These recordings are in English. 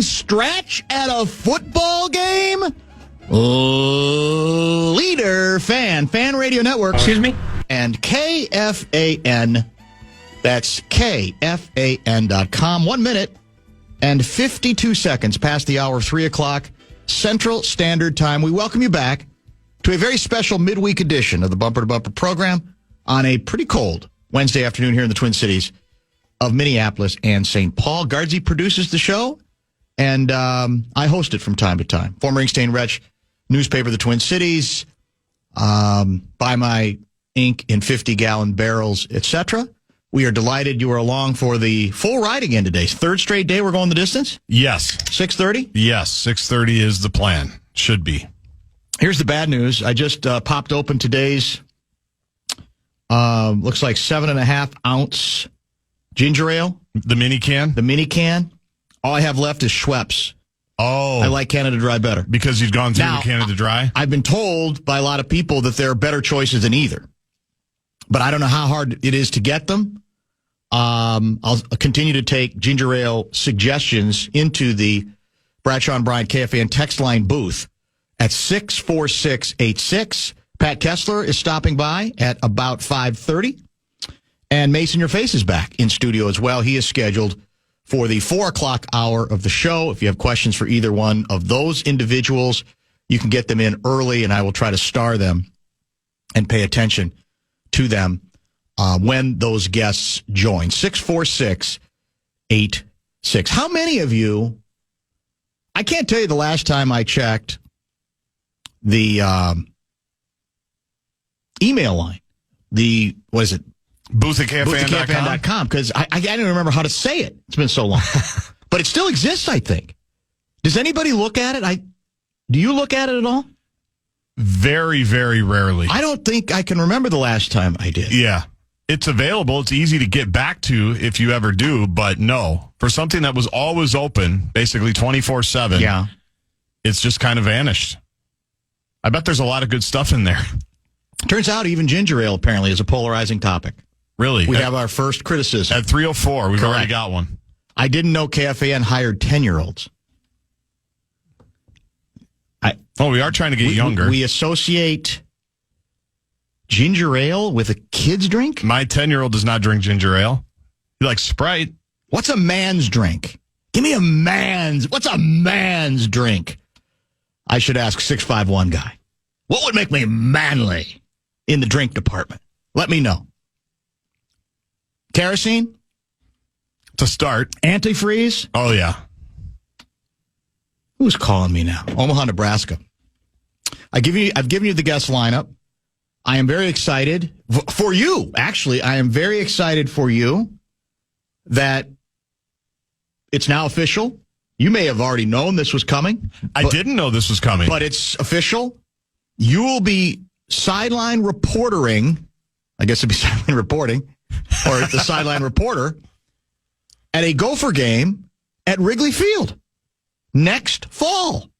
winning stretch at a football game? Leader Fan Radio Network. Excuse me? And KFAN. That's KFAN.com. 1 minute and 52 seconds past the hour of 3 o'clock Central Standard Time. We welcome you back to a very special midweek edition of the Bumper to Bumper program on a pretty cold Wednesday afternoon here in the Twin Cities of Minneapolis and St. Paul. Guardsy produces the show, and I host it from time to time. Former Inkstein Wretch newspaper of the Twin Cities, buy my ink in 50-gallon barrels, etc. We are delighted you are along for the full ride again today. Third straight day we're going the distance? Yes. 6:30? Yes, 6:30 is the plan. Should be. Here's the bad news. I just popped open today's, looks like 7.5 ounce ginger ale. The mini can? The mini can. All I have left is Schweppes. Oh. I like Canada Dry better. Because you've gone through Now, the Canada Dry? I've been told by a lot of people that there are better choices than either. But I don't know how hard it is to get them. I'll continue to take ginger ale suggestions into the Bradshaw and Bryant KFAN text line booth at 64686. Pat Kessler is stopping by at about 5:30. And Mason Your Face is back in studio as well. He is scheduled for the 4 o'clock hour of the show. If you have questions for either one of those individuals, you can get them in early, and I will try to star them and pay attention to them when those guests join. 64686. How many of you, I can't tell you the last time I checked the email line. What is it? Booth at KFAN.com. Because I don't remember how to say it. It's been so long. But it still exists, I think. Does anybody look at it? Do you look at it at all? Very, very rarely. I don't think I can remember the last time I did. Yeah. It's available. It's easy to get back to if you ever do, but no. For something that was always open, basically 24/7, yeah, it's just kind of vanished. I bet there's a lot of good stuff in there. Turns out even ginger ale apparently is a polarizing topic. Really? We have our first criticism. At 3:04, we've Correct. already got one. I didn't know KFAN hired 10-year-olds. We are trying to get younger. We associate ginger ale with a kid's drink? My 10-year-old does not drink ginger ale. He likes Sprite. What's a man's drink? Give me what's a man's drink? I should ask 651 guy. What would make me manly in the drink department? Let me know. Kerosene? To start. Antifreeze? Oh, yeah. Who's calling me now? Omaha, Nebraska. I've given you the guest lineup. I am very excited for you. Actually, I am very excited for you that it's now official. You may have already known this was coming. I didn't know this was coming. But it's official. You will be sideline reportering. I guess it'd be sideline reporting or the sideline reporter at a Gopher game at Wrigley Field next fall.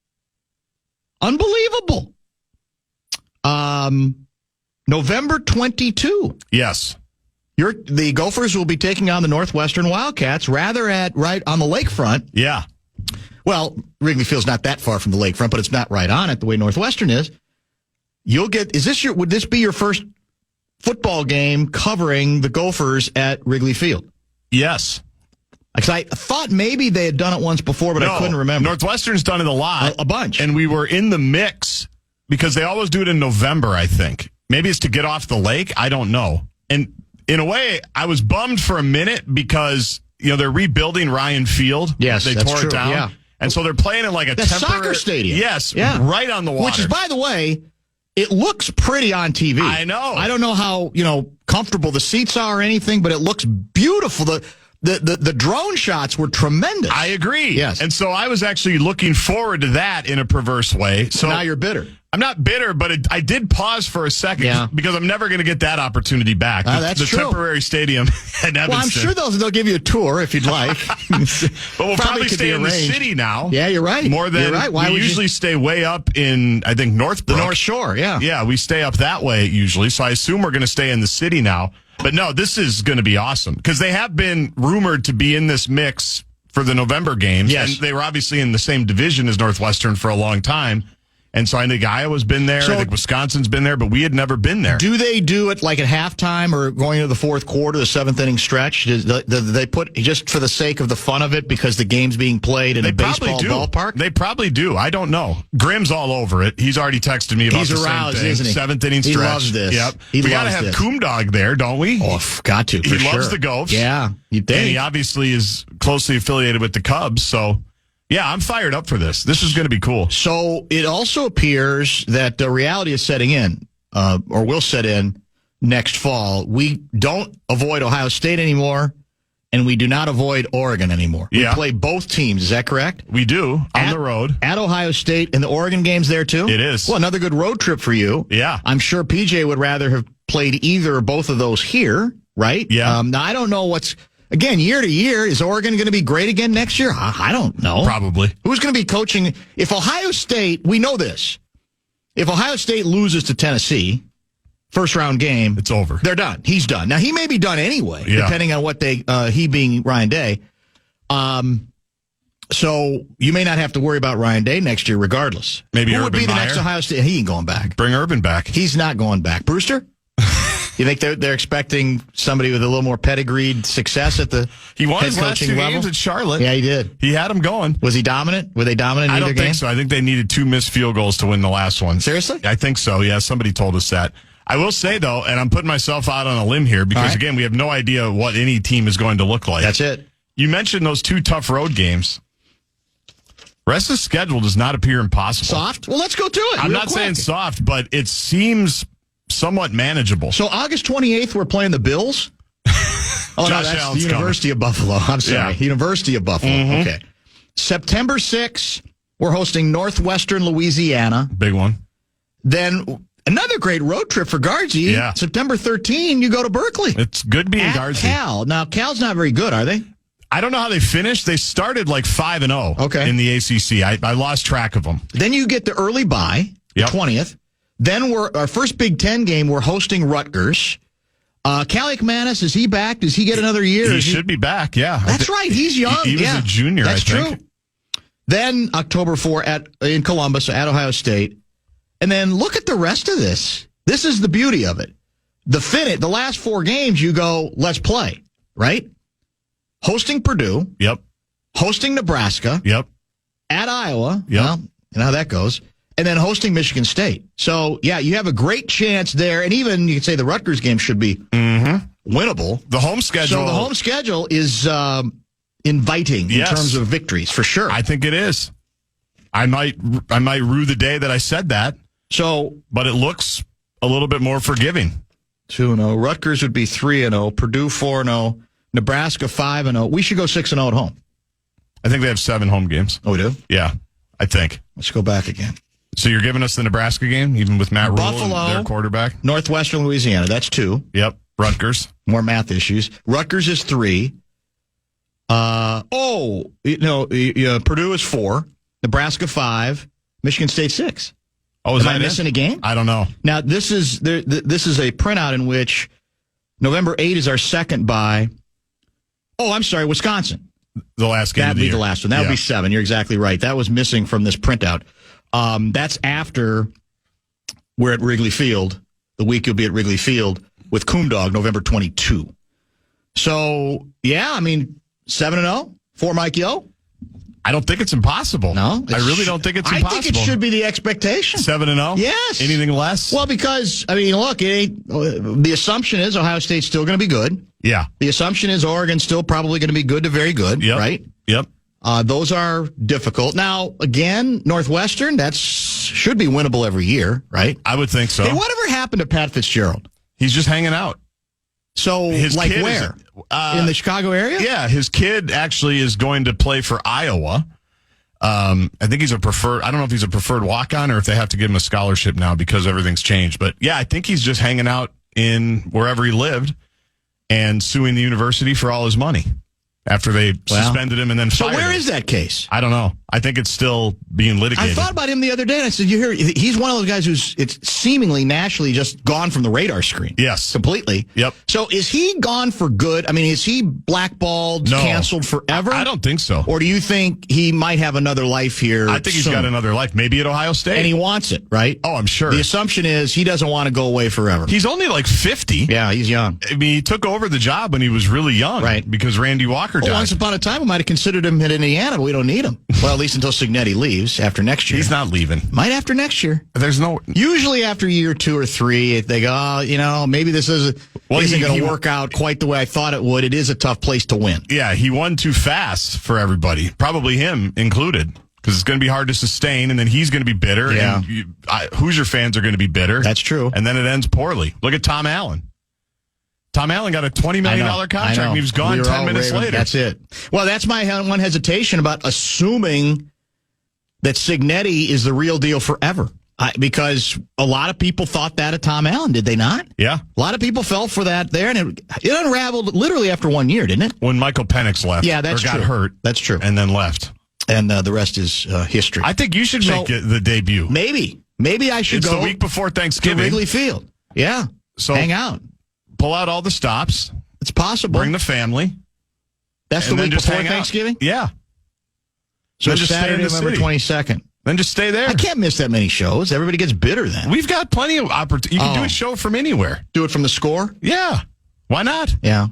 Unbelievable. November 22. Yes. The Gophers will be taking on the Northwestern Wildcats rather right on the lakefront. Yeah. Well, Wrigley Field's not that far from the lakefront, but it's not right on it the way Northwestern is. Would this be your first football game covering the Gophers at Wrigley Field? Yes. Because I thought maybe they had done it once before, but I couldn't remember. Northwestern's done it a lot. A bunch. And we were in the mix because they always do it in November, I think. Maybe it's to get off the lake. I don't know. And in a way, I was bummed for a minute because, they're rebuilding Ryan Field. Yes, they that's tore true. it down. Yeah. And so they're playing in like a temporary soccer stadium. Yes, yeah. Right on the water. Which is, by the way, it looks pretty on TV. I know. I don't know how, comfortable the seats are or anything, but it looks beautiful. The drone shots were tremendous. I agree. Yes. And so I was actually looking forward to that in a perverse way. So now you're bitter. I'm not bitter, but I did pause for a second because I'm never going to get that opportunity back. That's true. The temporary stadium at Evanston. Well, I'm sure they'll give you a tour if you'd like. But we'll probably stay in the city now. Yeah, you're right. More than we usually stay way up in, I think, Northbrook. The North Shore, yeah. Yeah, we stay up that way usually. So I assume we're going to stay in the city now. But no, this is going to be awesome because they have been rumored to be in this mix for the November games. Yes. And they were obviously in the same division as Northwestern for a long time. And so I think Iowa's been there. So, I think Wisconsin's been there, but we had never been there. Do they do it like at halftime or going into the fourth quarter, the seventh inning stretch? Do they put just for the sake of the fun of it because the game's being played in a baseball ballpark? They probably do. I don't know. Grimm's all over it. He's already texted me about the aroused, same thing. isn't he? Seventh inning stretch. He loves this. Yep. We got to have Coomdog there, don't we? Oh, got to. He loves the Gophs. Yeah, you think. And he obviously is closely affiliated with the Cubs, so... Yeah, I'm fired up for this. This is going to be cool. So it also appears that the reality is setting in, or will set in next fall. We don't avoid Ohio State anymore, and we do not avoid Oregon anymore. Yeah. We play both teams. Is that correct? We do, on the road. At Ohio State, and the Oregon game's there too? It is. Well, another good road trip for you. Yeah. I'm sure PJ would rather have played either or both of those here, right? Yeah. Now, I don't know what's... Again, year to year, is Oregon going to be great again next year? I don't know. Probably. Who's going to be coaching? If Ohio State, we know this. If Ohio State loses to Tennessee, first round game, it's over. They're done. He's done. Now, he may be done anyway, depending on what he being Ryan Day. So you may not have to worry about Ryan Day next year regardless. Maybe Who would Urban be the Meyer? next Ohio State? He ain't going back. Bring Urban back. He's not going back. Brewster? You think they're expecting somebody with a little more pedigreed success at the He won head his last coaching two level? games at Charlotte. Yeah, he did. He had them going. Was he dominant? Were they dominant in I either don't game? think so. I think they needed 2 missed field goals to win the last one. Seriously? I think so. Yeah, somebody told us that. I will say, though, and I'm putting myself out on a limb here because, again, we have no idea what any team is going to look like. That's it. You mentioned those 2 tough road games. Rest of the schedule does not appear impossible. Soft? Well, let's go to it. I'm real not quick. saying soft, but it seems somewhat manageable. So August 28th, we're playing the Bills. Oh, no, Josh that's Allen's the University of Buffalo. I'm sorry. Yeah. University of Buffalo. Mm-hmm. Okay. September 6th, we're hosting Northwestern Louisiana. Big one. Then another great road trip for Guardsy. Yeah. September 13, you go to Berkeley. It's good being At Guardsy. Cal. Now, Cal's not very good, are they? I don't know how they finished. They started like 5-0 Okay. in the ACC. I lost track of them. Then you get the early bye, the 20th. Then our first Big Ten game, we're hosting Rutgers. Cal McManus, is he back? Does he get another year? He should be back, yeah. That's right. He's young. He was a junior, That's I think. true. Then October 4 in Columbus at Ohio State. And then look at the rest of this. This is the beauty of it. The last 4 games, you go, let's play, right? Hosting Purdue. Yep. Hosting Nebraska. Yep. At Iowa. Yep. Well, you know how that goes. And then hosting Michigan State. So, yeah, you have a great chance there. And even you could say the Rutgers game should be winnable. The home schedule. So the home schedule is inviting in terms of victories, for sure. I think it is. I might rue the day that I said that. So, but it looks a little bit more forgiving. 2-0. Rutgers would be 3-0. Purdue 4-0. Nebraska 5-0. We should go 6-0 at home. I think they have 7 home games. Oh, we do? Yeah, I think. Let's go back again. So you're giving us the Nebraska game, even with Matt Rule Buffalo, and their quarterback? Northwestern Louisiana. That's 2. Yep. Rutgers. More math issues. Rutgers is 3. Purdue is 4. Nebraska 5. Michigan State 6. Oh, is Am I missing a game? I don't know. Now, this is a printout in which November 8 is our second bye. Oh, I'm sorry, Wisconsin. The last game. That'd be the last one. That would be 7. You're exactly right. That was missing from this printout. That's after we're at Wrigley Field. The week you'll be at Wrigley Field with Coomdog, November 22. So, yeah, I mean, 7-0 for Mike Yo. I don't think it's impossible. No, I really don't think it's impossible. I think it should be the expectation. 7-0? Yes. Anything less? Well, because, I mean, look, the assumption is Ohio State's still going to be good. Yeah. The assumption is Oregon's still probably going to be good to very good, right? Yep. Those are difficult. Now, again, Northwestern, should be winnable every year, right? I would think so. Hey, whatever happened to Pat Fitzgerald? He's just hanging out. So, His like kid where? In the Chicago area? Yeah, his kid actually is going to play for Iowa. I think he's a preferred, I don't know if he's a preferred walk-on or if they have to give him a scholarship now because everything's changed. But yeah, I think he's just hanging out in wherever he lived and suing the university for all his money after they suspended him and then fired him. So where is that case? I don't know. I think it's still being litigated. I thought about him the other day, and I said, he's one of those guys who's it's seemingly nationally just gone from the radar screen. Yes. Completely. Yep. So is he gone for good? I mean, is he blackballed, canceled forever? I don't think so. Or do you think he might have another life here I think he's got another life, maybe at Ohio State. And he wants it, right? Oh, I'm sure. The assumption is he doesn't want to go away forever. He's only like 50. Yeah, he's young. I mean, he took over the job when he was really young. Right. Because Randy Walker died. Once upon a time, we might have considered him at Indiana, but we don't need him. Well, at least until Signetti leaves after next year. He's not leaving. Might after next year. Usually after year 2 or 3, they go, maybe this isn't going to work out quite the way I thought it would. It is a tough place to win. Yeah, he won too fast for everybody, probably him included, because it's going to be hard to sustain, and then he's going to be bitter. Yeah. And Hoosier fans are going to be bitter. That's true. And then it ends poorly. Look at Tom Allen. Tom Allen got a $20 million contract, and he was gone 10 minutes later. That's it. Well, that's my one hesitation about assuming that Signetti is the real deal forever. Because a lot of people thought that of Tom Allen, did they not? Yeah. A lot of people fell for that there, and it unraveled literally after 1 year, didn't it? When Michael Penix left. Yeah, that's or true. got hurt. That's true. And then left. And the rest is history. I think you should make the debut. Maybe I should go. It's the week before Thanksgiving. To Wrigley Field. Yeah. So hang out. Pull out all the stops. It's possible. Bring the family. That's the week before Thanksgiving? Yeah. So Saturday, November 22nd. Then just stay there. I can't miss that many shows. Everybody gets bitter then. We've got plenty of opportunity. You can do a show from anywhere. Do it from the Score? Yeah. Why not? Yeah.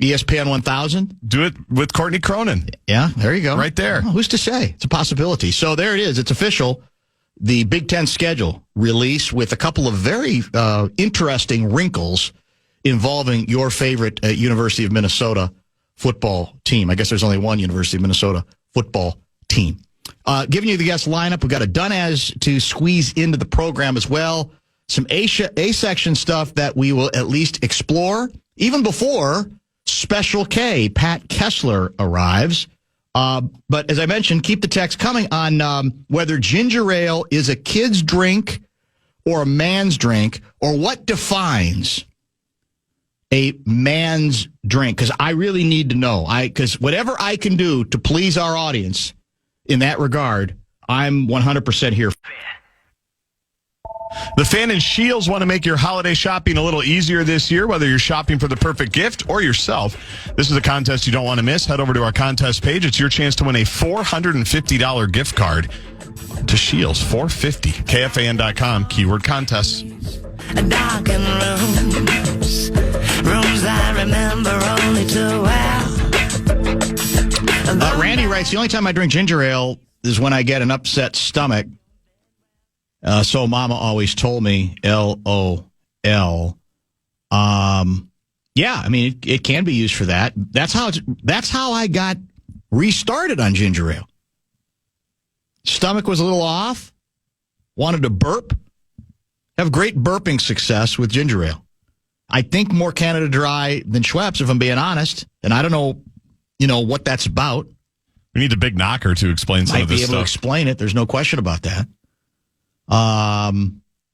ESPN 1000? Do it with Courtney Cronin. Yeah, there you go. Right there. Well, who's to say? It's a possibility. So there it is. It's official. The Big Ten schedule release with a couple of very interesting wrinkles involving your favorite University of Minnesota football team. I guess there's only one University of Minnesota football team. Giving you the guest lineup, we've got a done-as to squeeze into the program as well. Some A-section stuff that we will at least explore, even before Special K, Pat Kessler, arrives. But as I mentioned, keep the text coming on whether ginger ale is a kid's drink or a man's drink, or what defines a man's drink. Because I really need to know. Because whatever I can do to please our audience in that regard, I'm 100% here. The Fan and Shields want to make your holiday shopping a little easier this year, whether you're shopping for the perfect gift or yourself. This is a contest you don't want to miss. Head over to our contest page. It's your chance to win a $450 gift card to Shields. $450. KFAN.com, keyword contest. Darkened rooms I remember only too well. Randy writes, the only time I drink ginger ale is when I get an upset stomach. So Mama always told me, LOL. Yeah, I mean, it can be used for that. That's how I got restarted on ginger ale. Stomach was a little off. Wanted to burp. Have great burping success with ginger ale. I think more Canada Dry than Schweppes, if I'm being honest. And I don't know, what that's about. We need the big knocker to explain some of this stuff. Might be able to explain it. There's no question about that.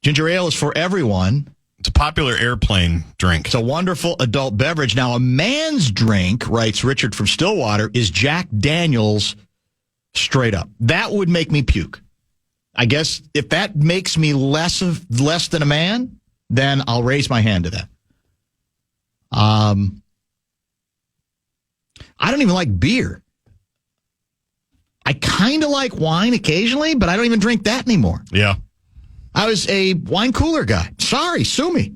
Ginger ale is for everyone. It's a popular airplane drink. It's a wonderful adult beverage. Now, a man's drink, writes Richard from Stillwater, is Jack Daniels straight up. That would make me puke. I guess if that makes me less than a man, then I'll raise my hand to that. I don't even like beer. I kind of like wine occasionally, but I don't even drink that anymore. Yeah. I was a wine cooler guy. Sorry, sue me.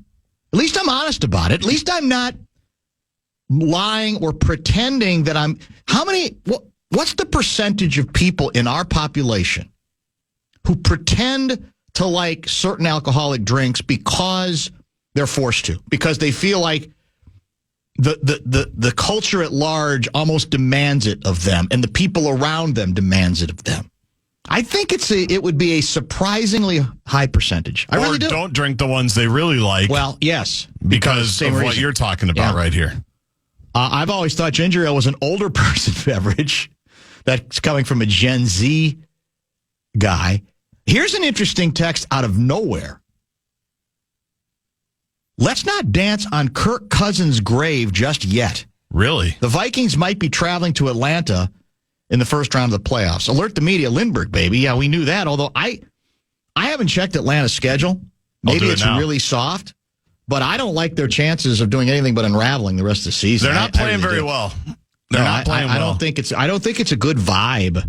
At least I'm honest about it. At least I'm not lying or pretending that I'm... What's the percentage of people in our population who pretend to like certain alcoholic drinks because they're forced to? Because they feel like the culture at large almost demands it of them, and the people around them demands it of them. I think it would be a surprisingly high percentage. I really do. Don't drink the ones they really like. Well, yes. Because of what you're talking about right here. I've always thought ginger ale was an older person beverage that's coming from a Gen Z guy. Here's an interesting text out of nowhere. Let's not dance on Kirk Cousins' grave just yet. Really? The Vikings might be traveling to Atlanta in the first round of the playoffs. Alert the media, Lindbergh, baby. Yeah, we knew that, although I haven't checked Atlanta's schedule. Maybe it's really soft, but I don't like their chances of doing anything but unraveling the rest of the season. They're not playing very well. They're not playing well. I don't think it's a good vibe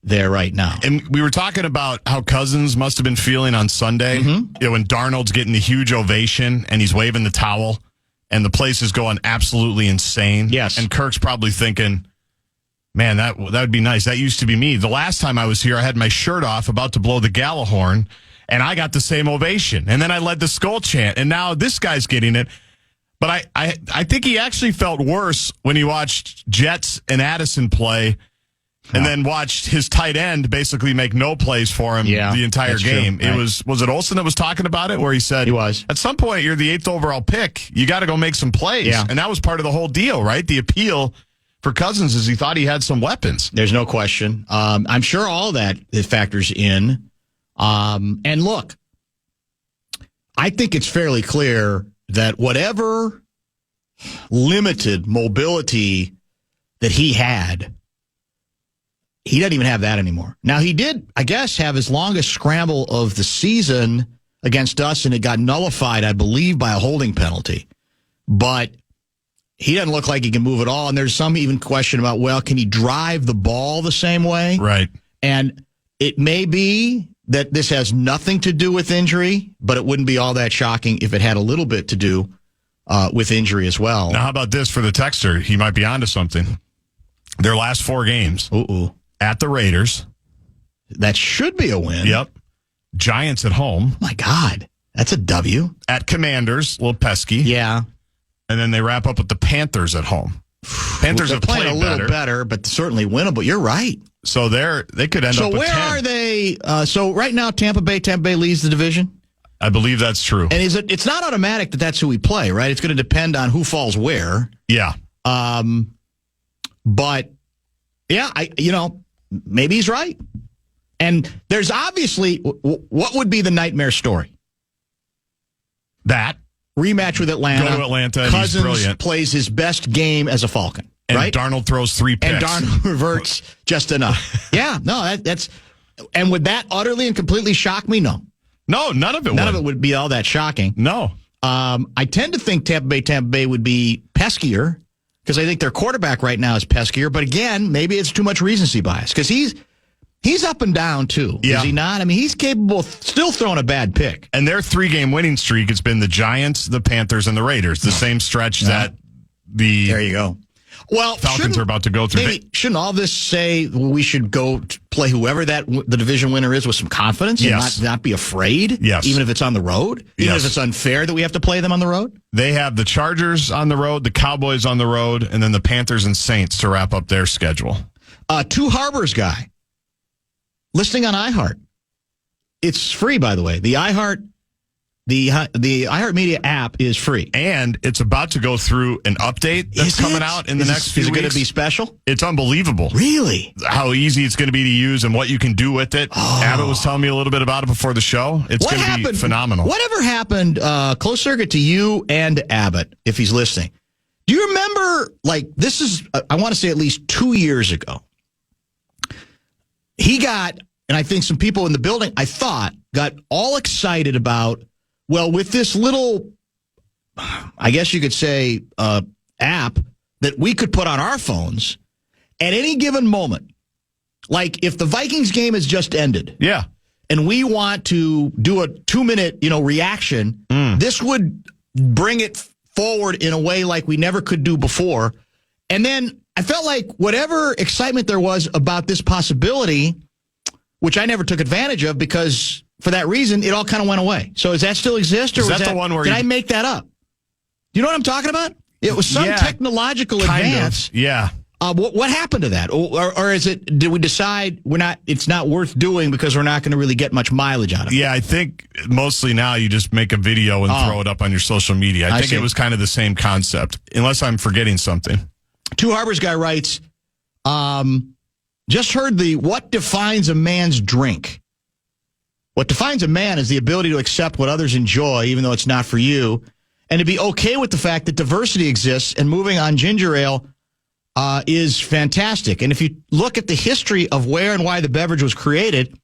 there right now. And we were talking about how Cousins must have been feeling on Sunday. Mm-hmm. You know, when Darnold's getting the huge ovation and he's waving the towel and the place is going absolutely insane. Yes. And Kirk's probably thinking, man, that would be nice. That used to be me. The last time I was here, I had my shirt off, about to blow the gala horn, and I got the same ovation. And then I led the skull chant, and now this guy's getting it. But I think he actually felt worse when he watched Jets and Addison play and then watched his tight end basically make no plays for him the entire game. True, right. Was it Olsen that was talking about it, where he said, he was, at some point, you're the 8th overall pick. You got to go make some plays. Yeah. And that was part of the whole deal, right? The appeal for Cousins is he thought he had some weapons. There's no question. I'm sure all that factors in. And look, I think it's fairly clear that whatever limited mobility that he had, he doesn't even have that anymore. Now, he did, I guess, have his longest scramble of the season against us, and it got nullified, I believe, by a holding penalty. But he doesn't look like he can move at all, and there's some even question about, well, can he drive the ball the same way? Right. And it may be that this has nothing to do with injury, but it wouldn't be all that shocking if it had a little bit to do with injury as well. Now, how about this for the texter? He might be onto something. Their last 4 games. At the Raiders. That should be a win. Yep. Giants at home. My God. That's a W. At Commanders. A little pesky. Yeah. And then they wrap up with the Panthers at home. Panthers have played a little better, but certainly winnable. You're right. So they could end up with 10. So where are they? So right now, Tampa Bay leads the division? I believe that's true. And it's not automatic that that's who we play, right? It's going to depend on who falls where. Yeah. But yeah, maybe he's right. And there's obviously, what would be the nightmare story? That. Rematch with Atlanta. Go to Atlanta, and Cousins he's brilliant. Plays his best game as a Falcon, and right? Darnold throws 3 picks. And Darnold reverts just enough. Yeah, no, that's... And would that utterly and completely shock me? No. No, none of it would. None of it would be all that shocking. No. I tend to think Tampa Bay would be peskier, because I think their quarterback right now is peskier. But again, maybe it's too much recency bias, because he's up and down, too. Yeah. Is he not? I mean, he's capable of still throwing a bad pick. And their 3-game winning streak has been the Giants, the Panthers, and the Raiders. The same stretch that the there you go. Well, Falcons are about to go through. Shouldn't all this say we should go to play whoever the division winner is with some confidence and not be afraid? Yes. Even if it's on the road? Even if it's unfair that we have to play them on the road? They have the Chargers on the road, the Cowboys on the road, and then the Panthers and Saints to wrap up their schedule. Two Harbors guy. Listening on iHeart. It's free, by the way. The iHeartMedia app is free. And it's about to go through an update that's coming out in the next few weeks. Is it going to be special? It's unbelievable. Really? How easy it's going to be to use and what you can do with it. Abbott was telling me a little bit about it before the show. It's going to be phenomenal. Whatever happened, close circuit to you and Abbott, if he's listening. Do you remember, this is, I want to say at least 2 years ago, he got, and I think some people in the building, got all excited about, well, with this little, I guess you could say, app that we could put on our phones at any given moment. Like if the Vikings game has just ended. Yeah. And we want to do a 2-minute, reaction, this would bring it forward in a way like we never could do before. And then I felt like whatever excitement there was about this possibility, which I never took advantage of because for that reason, it all kind of went away. So does that still exist? Or is that the one where did I make that up? You know what I'm talking about? It was some technological advance. Yeah. What happened to that? Or is it, did we decide it's not worth doing because we're not going to really get much mileage out of it? Yeah, I think mostly now you just make a video and throw it up on your social media. I think it was kind of the same concept, unless I'm forgetting something. Two Harbors guy writes, just heard what defines a man's drink. What defines a man is the ability to accept what others enjoy, even though it's not for you, and to be okay with the fact that diversity exists and moving on ginger ale is fantastic. And if you look at the history of where and why the beverage was created,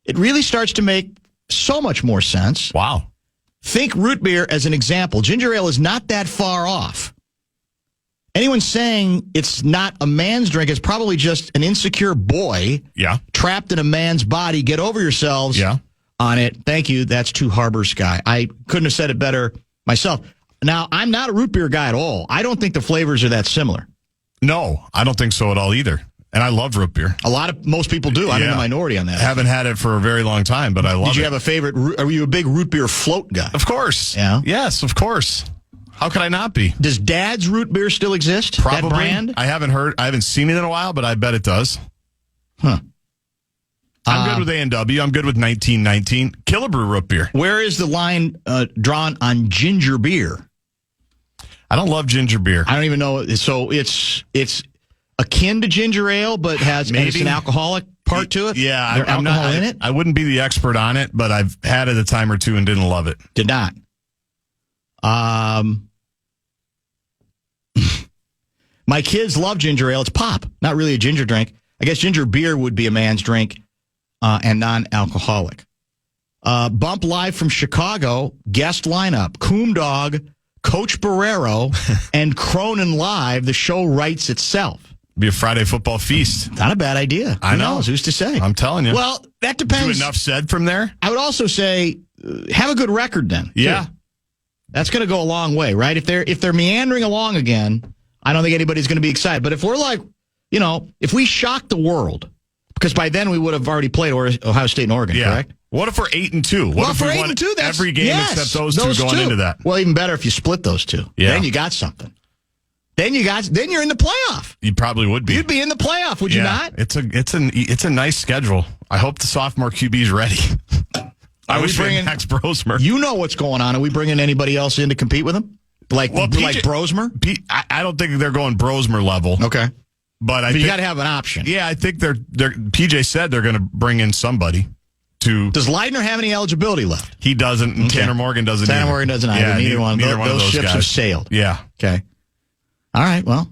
it really starts to make so much more sense. Wow. Think root beer as an example. Ginger ale is not that far off. Anyone saying it's not a man's drink is probably just an insecure boy trapped in a man's body. Get over yourselves on it. Thank you. That's Two Harbors guy. I couldn't have said it better myself. Now, I'm not a root beer guy at all. I don't think the flavors are that similar. No, I don't think so at all either. And I love root beer. Most people do. I'm in the minority on that. I haven't had it for a very long time, but I love it. Did you have a favorite? Are you a big root beer float guy? Of course. Yeah. Yes, of course. How could I not be? Does Dad's root beer still exist? Probably. That brand? I haven't seen it in a while, but I bet it does. Huh. I'm good with A&W. I'm good with 1919. Killebrew root beer. Where is the line drawn on ginger beer? I don't love ginger beer. I don't even know. So it's akin to ginger ale, but has an alcoholic part to it? Yeah. There's alcohol in it? I wouldn't be the expert on it, but I've had it a time or two and didn't love it. Did not. My kids love ginger ale. It's pop, not really a ginger drink. I guess ginger beer would be a man's drink and non-alcoholic. Bump live from Chicago, guest lineup, Coom Dog, Coach Barreiro, and Cronin Live. The show writes itself. Be a Friday football feast. Not a bad idea. I know. Who knows? Who's to say? I'm telling you. Well, that depends. Enough said from there? I would also say have a good record then. Yeah. Too. That's going to go a long way, right? If they're meandering along again, I don't think anybody's going to be excited. But if we're like, if we shock the world, because by then we would have already played Ohio State and Oregon, correct? What if we're 8-2? What if we won every game except those two going into that? Well, even better if you split those two. Yeah. Then you got something. Then you're in the playoff. You probably would be. You'd be in the playoff, would you not? It's a nice schedule. I hope the sophomore QB's ready. I wish we had Max Brosmer. You know what's going on. Are we bringing anybody else in to compete with him? Like Brosmer? I don't think they're going Brosmer level. Okay. But you got to have an option. Yeah, I think PJ said they're going to bring in somebody. Does Leidner have any eligibility left? He doesn't. And Tanner Morgan doesn't either. Tanner Morgan doesn't either. Yeah, neither one. Those ships guys have sailed. Yeah. Okay. All right. Well,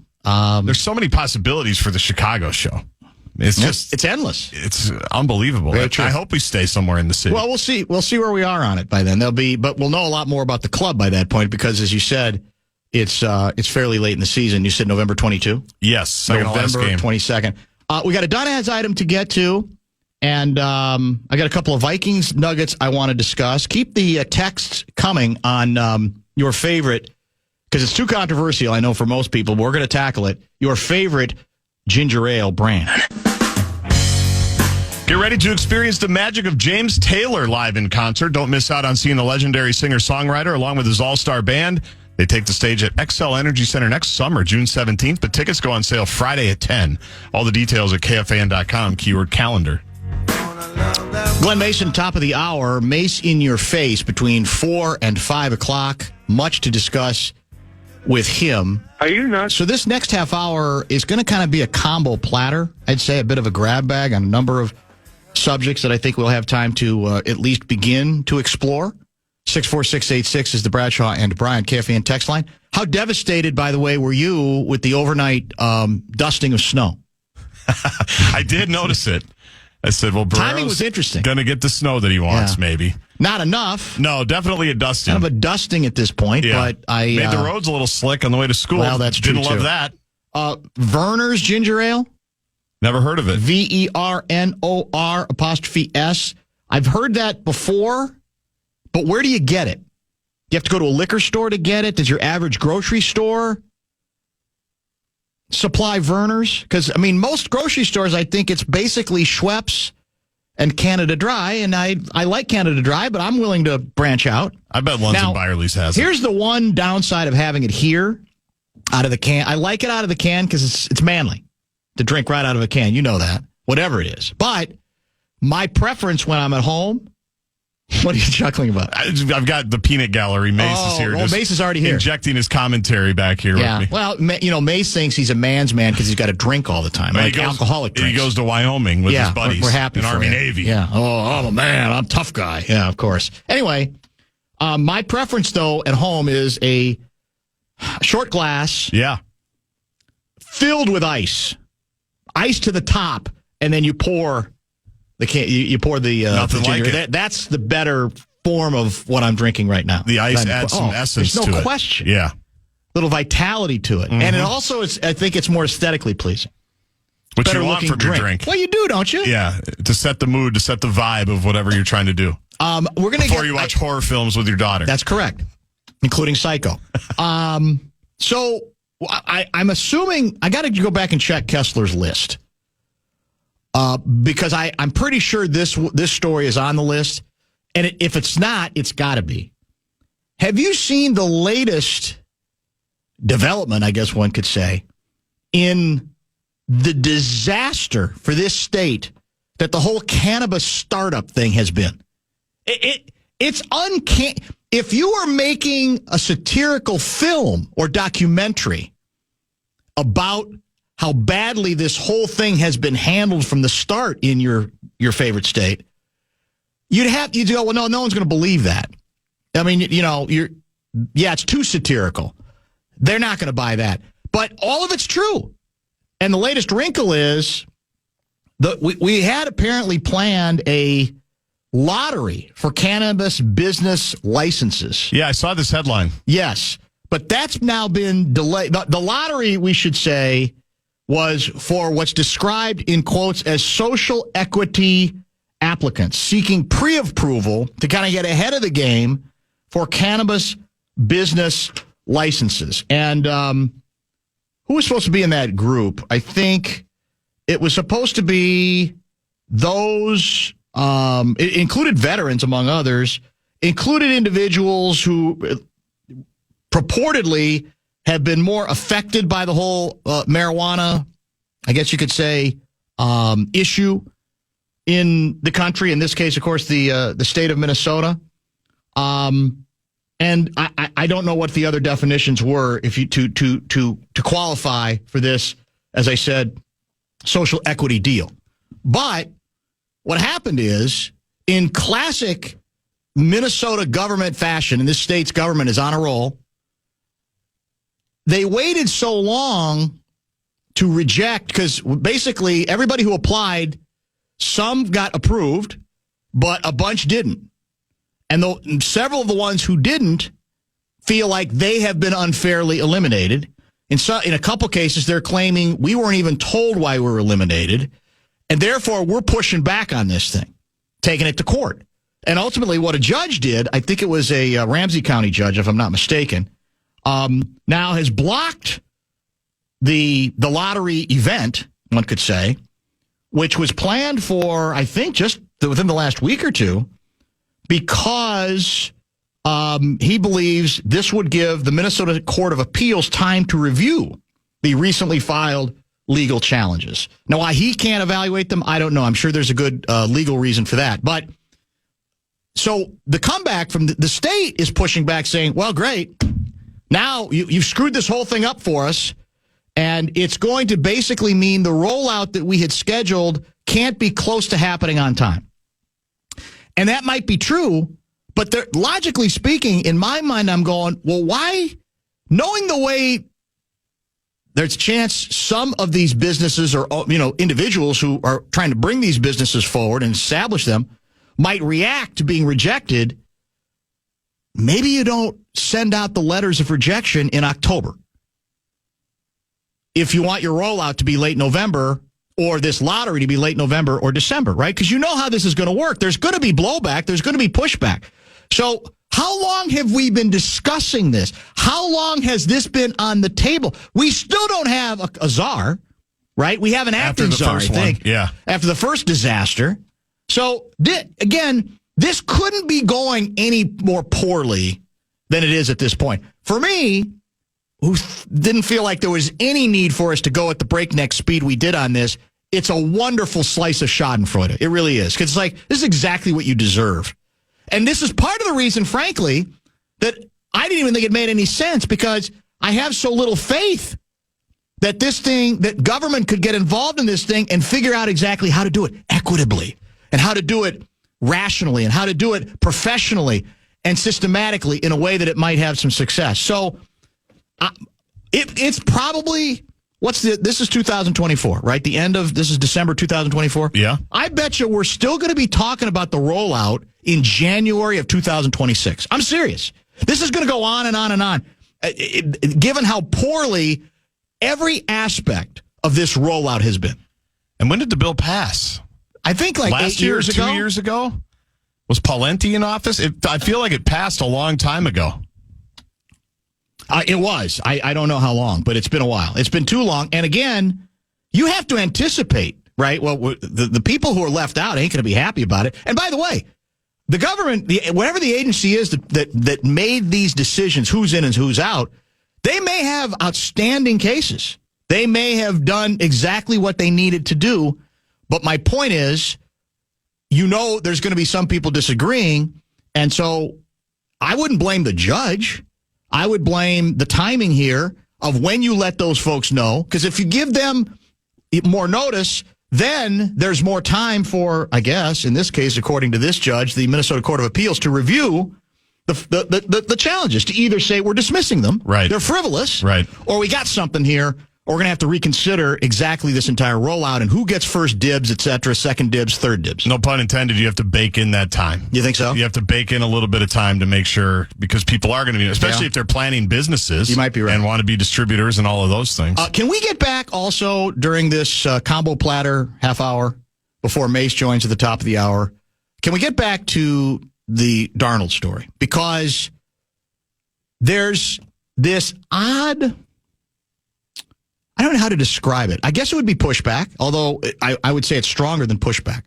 there's so many possibilities for the Chicago show. It's endless. It's unbelievable. I hope we stay somewhere in the city. Well, we'll see. We'll see where we are on it by then. But we'll know a lot more about the club by that point because, as you said, it's fairly late in the season. You said November 22. Yes, November 22nd. We got a Donaz item to get to, and I got a couple of Vikings nuggets I want to discuss. Keep the texts coming on your favorite, because it's too controversial, I know, for most people, but we're going to tackle it. Your favorite ginger ale brand. Get ready to experience the magic of James Taylor live in concert. Don't miss out on seeing the legendary singer-songwriter along with his all-star band. They take the stage at XL Energy Center next summer, June 17th, but tickets go on sale Friday at 10. All the details at KFAN.com, keyword calendar. Glenn Mason, top of the hour. Mace in your face between 4 and 5 o'clock. Much to discuss with him. Are you nuts? So this next half hour is going to kind of be a combo platter. I'd say a bit of a grab bag on a number of subjects that I think we'll have time to at least begin to explore. 64686 is the Bradshaw and Bryant KFAN text line. How devastated, by the way, were you with the overnight dusting of snow? I did notice it. I said, well, timing was interesting. Going to get the snow that he wants, maybe. Not enough. No, definitely a dusting. Kind of a dusting at this point, but I... made the roads a little slick on the way to school. Well, that's true, Didn't love that. Verner's Ginger Ale? Never heard of it. VERNOR''S. I've heard that before, but where do you get it? You have to go to a liquor store to get it? Does your average grocery store supply Verner's? Because, I mean, most grocery stores, I think it's basically Schweppes and Canada Dry, and I like Canada Dry, but I'm willing to branch out. I bet Lunds and Byerly's has it. Here's the one downside of having it here out of the can. I like it out of the can because it's manly to drink right out of a can. You know that, whatever it is. But my preference when I'm at home, what are you chuckling about? I've got the peanut gallery. Mace is here. Well, Mace is already here. Injecting his commentary back here with me. Well, Mace thinks he's a man's man because he's got to drink all the time, like alcoholic drinks. He goes to Wyoming with his buddies. We're happy in for Army him. Navy. Yeah. Oh, I'm a man. I'm a tough guy. Yeah, of course. Anyway, my preference, though, at home is a short glass. Yeah. filled with ice to the top, and then you pour you pour the Nothing like ginger. it. That's the better form of what I'm drinking right now. The ice adds some essence to it. There's no question. Yeah. Little vitality to it. And it also is, I think it's more aesthetically pleasing. What Better you want looking from your drink. Well, you do, don't you? Yeah, to set the mood, to set the vibe of whatever you're trying to do. We're gonna Before you watch horror films with your daughter. That's correct, including Psycho. So I'm assuming I got to go back and check Kessler's list because I'm pretty sure this story is on the list, and if it's not, it's got to be. Have you seen the latest development, I guess one could say, in the disaster for this state that the whole cannabis startup thing has been? It's uncanny. If you are making a satirical film or documentary about how badly this whole thing has been handled from the start in your favorite state, you'd go, well, no one's going to believe that. I mean, it's too satirical. They're not going to buy that. But all of it's true. And the latest wrinkle is that we had apparently planned a lottery for cannabis business licenses. Yeah, I saw this headline. Yes, but that's now been delayed. The lottery, we should say, was for what's described in quotes as social equity applicants seeking pre-approval to kind of get ahead of the game for cannabis business licenses. And who was supposed to be in that group? I think it was supposed to be those, it included veterans, among others, included individuals who purportedly have been more affected by the whole marijuana, I guess you could say, issue in the country. In this case, of course, the state of Minnesota. And I don't know what the other definitions were if you to qualify for this, as I said, social equity deal. But what happened is, in classic Minnesota government fashion, and this state's government is on a roll, they waited so long to reject, because basically everybody who applied, some got approved, but a bunch didn't. And several of the ones who didn't feel like they have been unfairly eliminated. In a couple cases, they're claiming we weren't even told why we were eliminated, and therefore we're pushing back on this thing, taking it to court. And ultimately what a judge did, I think it was a Ramsey County judge, if I'm not mistaken, now has blocked the lottery event, one could say, which was planned for, I think, just within the last week or two, because he believes this would give the Minnesota Court of Appeals time to review the recently filed legal challenges. Now, why he can't evaluate them, I don't know. I'm sure there's a good legal reason for that. But so the comeback from the state is pushing back, saying, well, great. Now you've screwed this whole thing up for us, and it's going to basically mean the rollout that we had scheduled can't be close to happening on time. And that might be true, but logically speaking, in my mind, I'm going, well, why? Knowing the way there's a chance some of these businesses or individuals who are trying to bring these businesses forward and establish them might react to being rejected, maybe you don't send out the letters of rejection in October. If you want your rollout to be late November, or this lottery to be late November or December, right? Because you know how this is going to work. There's going to be blowback. There's going to be pushback. So how long have we been discussing this? How long has this been on the table? We still don't have a czar, right? We have an acting czar, I think. Yeah. After the first disaster. So, again, this couldn't be going any more poorly than it is at this point. For me, who didn't feel like there was any need for us to go at the breakneck speed we did on this, it's a wonderful slice of schadenfreude. It really is. Because it's like, this is exactly what you deserve. And this is part of the reason, frankly, that I didn't even think it made any sense, because I have so little faith that that government could get involved in this thing and figure out exactly how to do it equitably, and how to do it rationally, and how to do it professionally and systematically in a way that it might have some success. So, it's probably this is 2024, right? This is December 2024. Yeah. I bet you we're still going to be talking about the rollout in January of 2026. I'm serious. This is going to go on and on and on. Given how poorly every aspect of this rollout has been. And when did the bill pass? I think like last 8 years ago. 2 years ago? Was Pawlenty in office? I feel like it passed a long time ago. It was. I don't know how long, but it's been a while. It's been too long. And again, you have to anticipate, right? Well, the people who are left out ain't going to be happy about it. And by the way, the government, whatever the agency is that made these decisions, who's in and who's out, they may have outstanding cases. They may have done exactly what they needed to do. But my point is, there's going to be some people disagreeing. And so I wouldn't blame the judge. I would blame the timing here of when you let those folks know. Because if you give them more notice, then there's more time for, I guess, in this case, according to this judge, the Minnesota Court of Appeals, to review the challenges, to either say we're dismissing them, right, they're frivolous, right, or we got something here, or we're going to have to reconsider exactly this entire rollout and who gets first dibs, et cetera, second dibs, third dibs. No pun intended. You have to bake in that time. You think so? You have to bake in a little bit of time to make sure, because people are going to be, especially if they're planning businesses. You might be right. And want to be distributors and all of those things. Can we get back also during this combo platter half hour before Mace joins at the top of the hour? Can we get back to the Darnold story? Because there's this odd, I don't know how to describe it. I guess it would be pushback, although I would say it's stronger than pushback.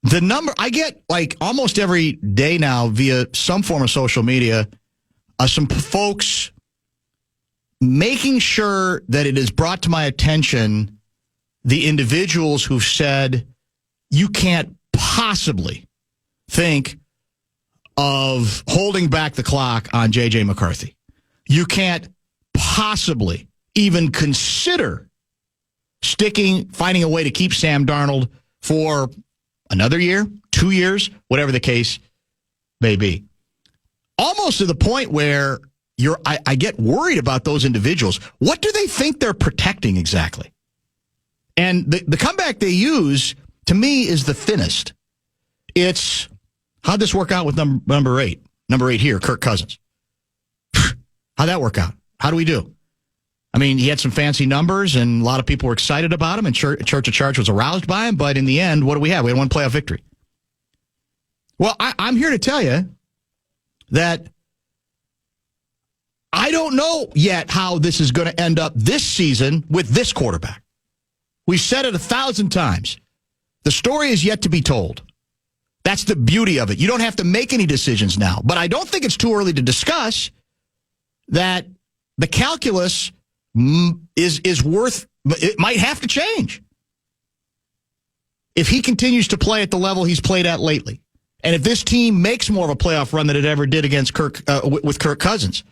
The number, I get like almost every day now via some form of social media, some folks making sure that it is brought to my attention the individuals who've said, you can't possibly think of holding back the clock on J.J. McCarthy. You can't possibly even consider finding a way to keep Sam Darnold for another year, 2 years, whatever the case may be. Almost to the point where I get worried about those individuals. What do they think they're protecting exactly? And the comeback they use, to me, is the thinnest. It's, how'd this work out with number 8? Number 8 here, Kirk Cousins. How'd that work out? How do we do? I mean, he had some fancy numbers, and a lot of people were excited about him, and Church of Charge was aroused by him, but in the end, what do we have? We had one playoff victory. Well, I'm here to tell you that I don't know yet how this is going to end up this season with this quarterback. We've said it 1,000 times. The story is yet to be told. That's the beauty of it. You don't have to make any decisions now. But I don't think it's too early to discuss that the calculus is worth, it might have to change if he continues to play at the level he's played at lately. And if this team makes more of a playoff run than it ever did against with Kirk Cousins.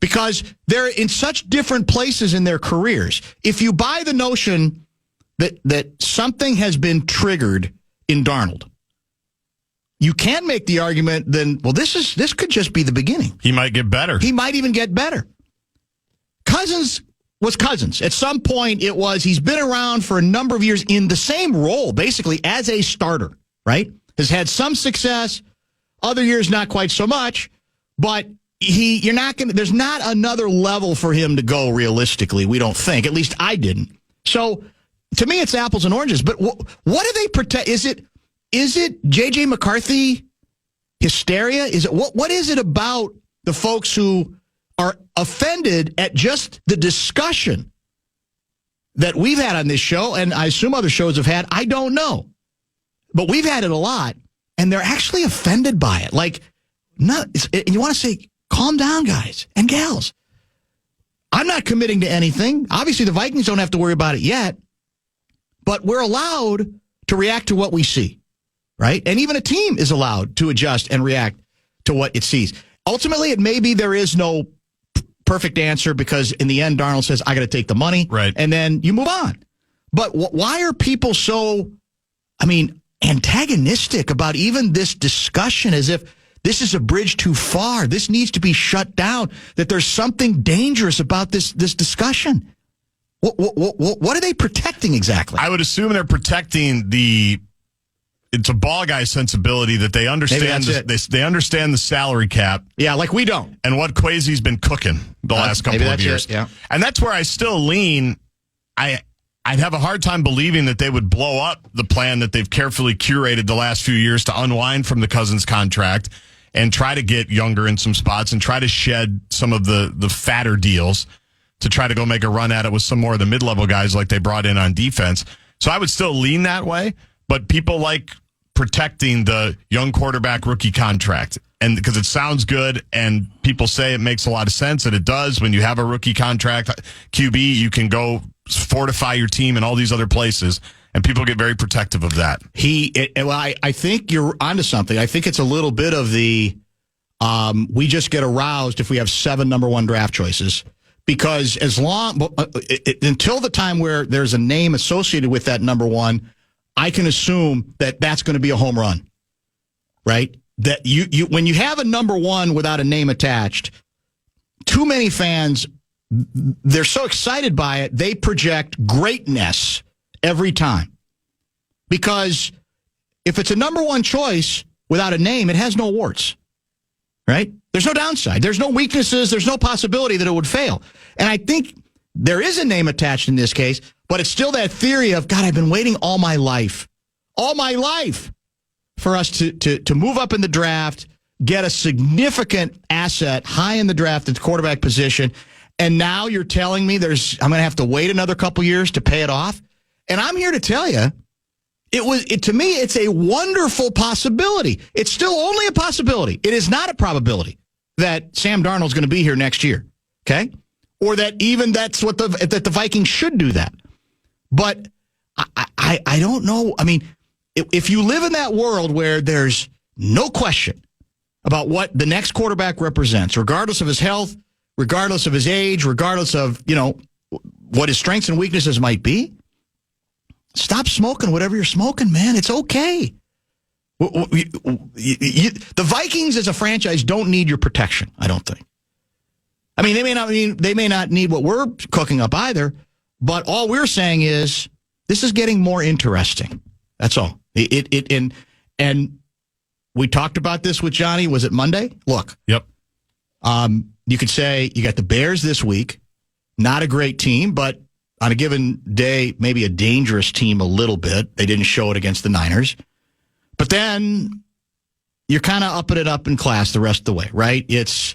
Because they're in such different places in their careers. If you buy the notion that something has been triggered in Darnold, you can make the argument then, well, this could just be the beginning. He might get better. He might even get better. Cousins was Cousins. At some point, he's been around for a number of years in the same role, basically as a starter, right? Has had some success, other years not quite so much, but there's not another level for him to go realistically, we don't think. At least I didn't. So, to me, it's apples and oranges. But what do they protect? Is it J.J. McCarthy hysteria? Is it what is it about the folks who are offended at just the discussion that we've had on this show, and I assume other shows have had? I don't know. But we've had it a lot, and they're actually offended by it. Like, and you want to say, calm down, guys and gals. I'm not committing to anything. Obviously, the Vikings don't have to worry about it yet, but we're allowed to react to what we see, right? And even a team is allowed to adjust and react to what it sees. Ultimately, it may be there is no perfect answer because in the end, Darnold says, I got to take the money. Right. And then you move on. But why are people so, antagonistic about even this discussion as if this is a bridge too far? This needs to be shut down, that there's something dangerous about this discussion. What are they protecting exactly? I would assume they're protecting it's a ball guy sensibility that they understand. They understand the salary cap. Yeah, like we don't. And what Kwesi's been cooking the last couple of years. Yeah. And that's where I still lean. I'd have a hard time believing that they would blow up the plan that they've carefully curated the last few years to unwind from the Cousins contract and try to get younger in some spots and try to shed some of the fatter deals to try to go make a run at it with some more of the mid-level guys like they brought in on defense. So I would still lean that way, but people like protecting the young quarterback rookie contract, and because it sounds good and people say it makes a lot of sense, and it does. When you have a rookie contract QB, you can go fortify your team in all these other places, and people get very protective of that. I think you're onto something. I think it's a little bit of the we just get aroused if we have 7 number 1 draft choices, because until the time where there's a name associated with that number 1, I can assume that that's going to be a home run, right? That you when you have a number 1 without a name attached, too many fans, they're so excited by it, they project greatness every time. Because if it's a number 1 choice without a name, it has no warts, right? There's no downside. There's no weaknesses. There's no possibility that it would fail. And I think there is a name attached in this case, but it's still that theory of, God, I've been waiting all my life for us to move up in the draft, get a significant asset high in the draft at the quarterback position, and now you're telling me I'm going to have to wait another couple years to pay it off? And I'm here to tell you, to me, it's a wonderful possibility. It's still only a possibility. It is not a probability that Sam Darnold's going to be here next year, okay? Or that even that the Vikings should do that. But I don't know. I mean, if you live in that world where there's no question about what the next quarterback represents, regardless of his health, regardless of his age, regardless of, what his strengths and weaknesses might be, stop smoking whatever you're smoking, man. It's okay. The Vikings as a franchise don't need your protection, I don't think. I mean, they may not need what we're cooking up either, but all we're saying is this is getting more interesting. That's all. And we talked about this with Johnny. Was it Monday? Look. Yep. You could say you got the Bears this week. Not a great team, but on a given day, maybe a dangerous team a little bit. They didn't show it against the Niners. But then you're kind of upping it up in class the rest of the way, right? It's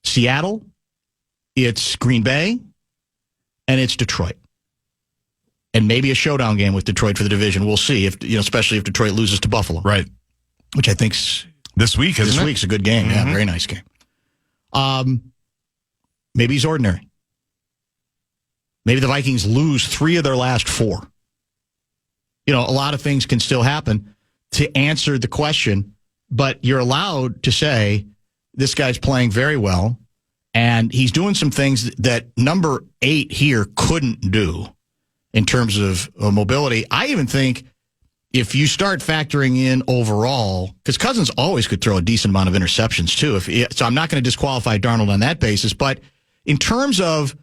Seattle, it's Green Bay, and it's Detroit. And maybe a showdown game with Detroit for the division. We'll see, especially if Detroit loses to Buffalo. Right. Which I think's this week, isn't it? This week's a good game. Mm-hmm. Yeah, very nice game. Maybe he's ordinary. Maybe the Vikings lose 3 of their last 4. A lot of things can still happen to answer the question, but you're allowed to say this guy's playing very well, and he's doing some things that number 8 here couldn't do in terms of mobility. I even think if you start factoring in overall, because Cousins always could throw a decent amount of interceptions too. So I'm not going to disqualify Darnold on that basis, but in terms of,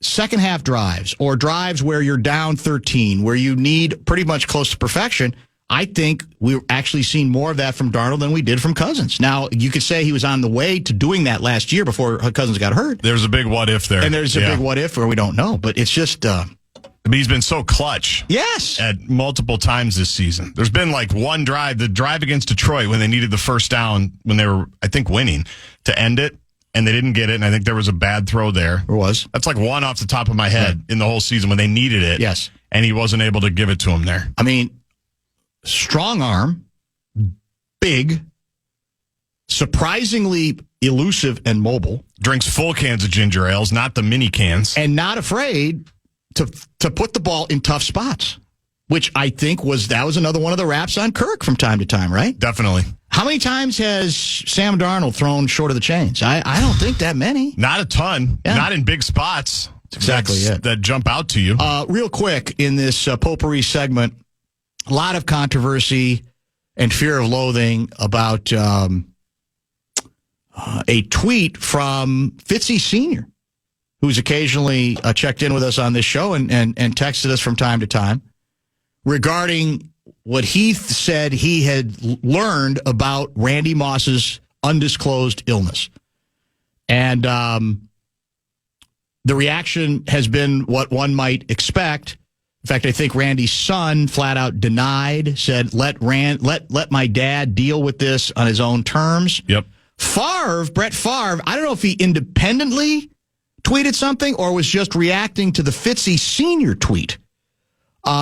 second half drives or drives where you're down 13, where you need pretty much close to perfection, I think we've actually seen more of that from Darnold than we did from Cousins. Now, you could say he was on the way to doing that last year before Cousins got hurt. There's a big what if there. And there's a big what if where we don't know. But it's just... he's been so clutch. Yes. At multiple times this season. There's been like one drive, the drive against Detroit when they needed the first down when they were, I think, winning to end it. And they didn't get it, and I think there was a bad throw there. There was. That's like one off the top of my head in the whole season when they needed it. Yes. And he wasn't able to give it to him there. I mean, strong arm, big, surprisingly elusive and mobile. Drinks full cans of ginger ales, not the mini cans. And not afraid to put the ball in tough spots, which I think was another one of the raps on Kirk from time to time, right? Definitely. How many times has Sam Darnold thrown short of the chains? I don't think that many. Not a ton. Yeah. Not in big spots. That's exactly it. That jump out to you. Real quick, in this potpourri segment, a lot of controversy and fear of loathing about a tweet from Fitzy Sr., who's occasionally checked in with us on this show and texted us from time to time regarding what he said he had learned about Randy Moss's undisclosed illness. And the reaction has been what one might expect. In fact, I think Randy's son flat out denied, said, let my dad deal with this on his own terms. Yep. Brett Favre, I don't know if he independently tweeted something or was just reacting to the Fitzy Sr. tweet,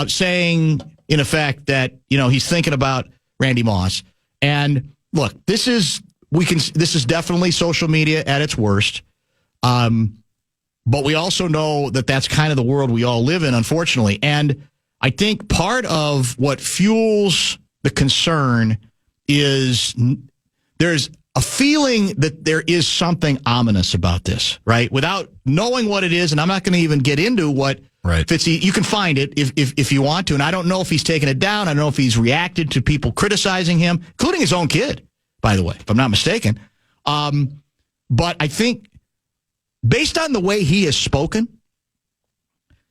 saying, in effect, that, he's thinking about Randy Moss. And look, this is definitely social media at its worst. But we also know that that's kind of the world we all live in, unfortunately. And I think part of what fuels the concern is there's a feeling that there is something ominous about this, right? Without knowing what it is, and I'm not going to even get into what Fitzy, you can find it if you want to. And I don't know if he's taken it down. I don't know if he's reacted to people criticizing him, including his own kid, by the way, if I'm not mistaken. But I think based on the way he has spoken,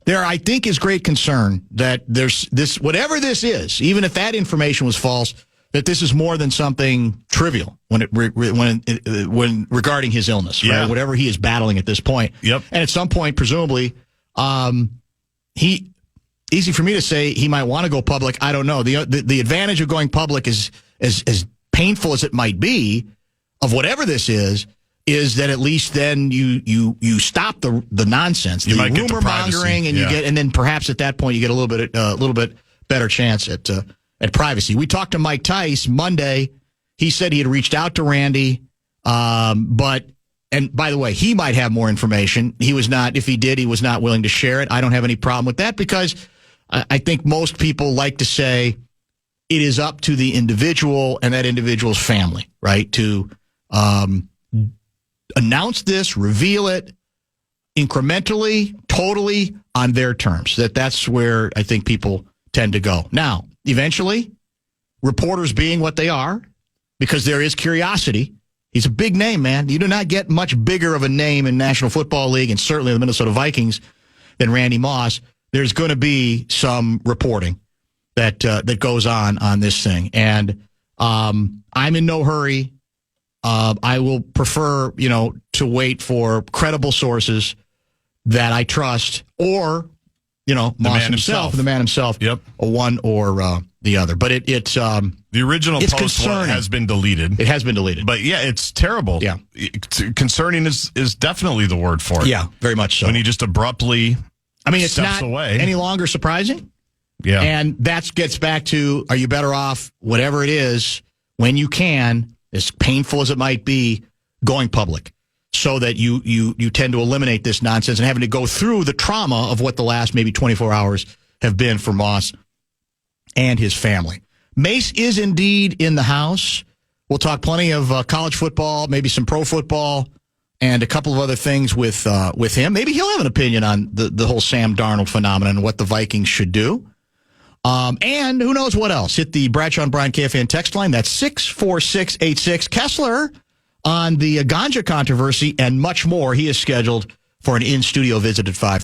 there, I think, is great concern that there's this, whatever this is, even if that information was false, that this is more than something trivial when regarding his illness, right? Whatever he is battling at this point. Yep. And at some point, presumably, easy for me to say he might want to go public. I don't know. The advantage of going public is as painful as it might be, of whatever this is that at least then you stop the nonsense, the rumor mongering, and you get, and then perhaps at that point you get a little bit better chance at privacy. We talked to Mike Tice Monday. He said he had reached out to Randy, and by the way, he might have more information. He was not. If he did, he was not willing to share it. I don't have any problem with that because I think most people like to say it is up to the individual and that individual's family, right, to announce this, reveal it incrementally, totally on their terms. That's where I think people tend to go. Now, eventually, reporters being what they are, because there is curiosity. He's a big name, man. You do not get much bigger of a name in National Football League and certainly the Minnesota Vikings than Randy Moss. There's going to be some reporting that goes on this thing. And I'm in no hurry. I will prefer, to wait for credible sources that I trust, or, Moss himself, the man himself. Yep. One or the other. But it's the original post has been deleted. It has been deleted. But yeah, it's terrible. Yeah. Concerning is definitely the word for it. Yeah, very much so. When he just abruptly it's steps not away. Any longer surprising. Yeah. And that gets back to, are you better off, whatever it is, when you can, as painful as it might be, going public, so that you tend to eliminate this nonsense and having to go through the trauma of what the last maybe 24 hours have been for Moss and his family. Mace is indeed in the house. We'll talk plenty of college football, maybe some pro football, and a couple of other things with him. Maybe he'll have an opinion on the whole Sam Darnold phenomenon and what the Vikings should do. And who knows what else. Hit the Bradshaw and Bryan KFAN text line. That's 64686. Kessler on the ganja controversy and much more. He is scheduled for an in-studio visit at 5.